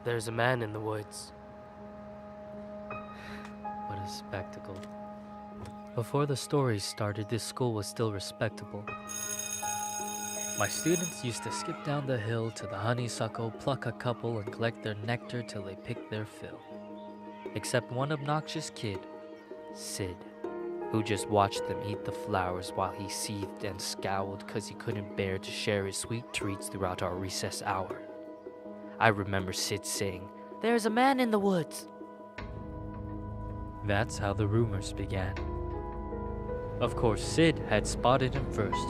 There's a man in the woods. What a spectacle. Before the story started, this school was still respectable. My students used to skip down the hill to the honeysuckle, pluck a couple, and collect their nectar till they picked their fill. Except one obnoxious kid, Sid, who just watched them eat the flowers while he seethed and scowled because he couldn't bear to share his sweet treats throughout our recess hour. I remember Sid saying, "There's a man in the woods." That's how the rumors began. Of course, Sid had spotted him first.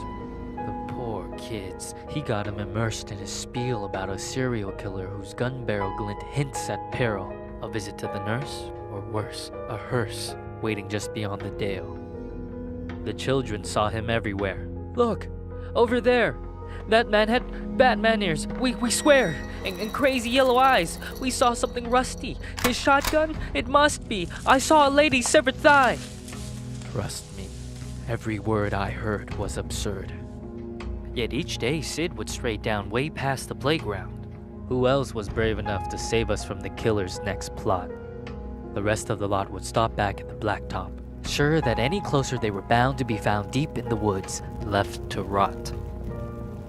The poor kids. He got him immersed in his spiel about a serial killer whose gun barrel glint hints at peril. A visit to the nurse, or worse, a hearse, waiting just beyond the dale. The children saw him everywhere. "Look, over there! That man had Batman ears, we swear, and crazy yellow eyes. We saw something rusty. His shotgun? It must be. I saw a lady's severed thigh." Trust me, every word I heard was absurd. Yet each day Sid would stray down way past the playground. Who else was brave enough to save us from the killer's next plot? The rest of the lot would stop back at the blacktop, sure that any closer they were bound to be found deep in the woods, left to rot.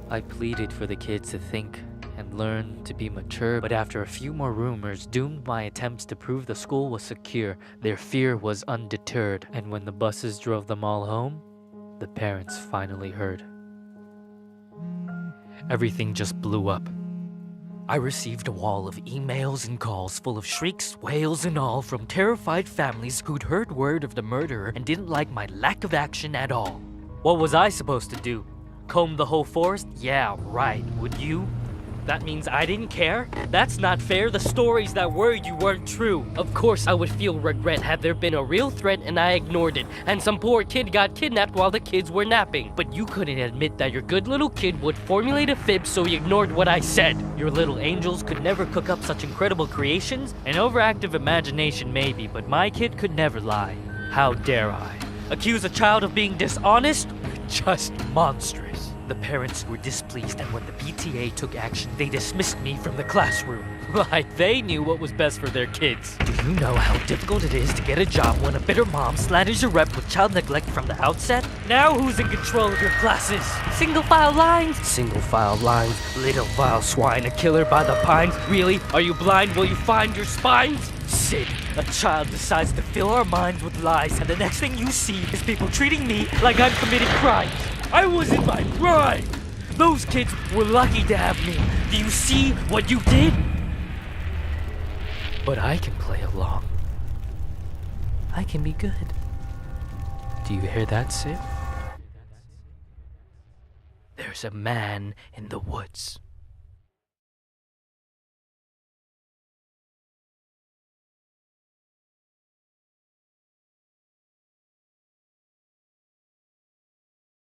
I pleaded for the kids to think and learn to be mature, but after a few more rumors doomed my attempts to prove the school was secure, their fear was undeterred, and when the buses drove them all home, the parents finally heard. Everything just blew up. I received a wall of emails and calls full of shrieks, wails, and all from terrified families who'd heard word of the murderer and didn't like my lack of action at all. What was I supposed to do? Comb the whole forest? Yeah, right. Would you? That means I didn't care? That's not fair. The stories that worried you weren't true. Of course I would feel regret had there been a real threat and I ignored it, and some poor kid got kidnapped while the kids were napping. But you couldn't admit that your good little kid would formulate a fib, so you ignored what I said. Your little angels could never cook up such incredible creations. An overactive imagination maybe, but my kid could never lie. How dare I? Accuse a child of being dishonest? Just monstrous. The parents were displeased, and when the PTA took action, they dismissed me from the classroom. Like they knew what was best for their kids. Do you know how difficult it is to get a job when a bitter mom slanders your rep with child neglect from the outset? Now who's in control of your classes? Single file lines? Single file lines. Little vile swine, a killer by the pines. Really? Are you blind? Will you find your spines? Sid, a child decides to fill our minds with lies, and the next thing you see is people treating me like I'm committing crimes. I was in my prime. Those kids were lucky to have me. Do you see what you did? But I can play along. I can be good. Do you hear that, Sid? There's a man in the woods.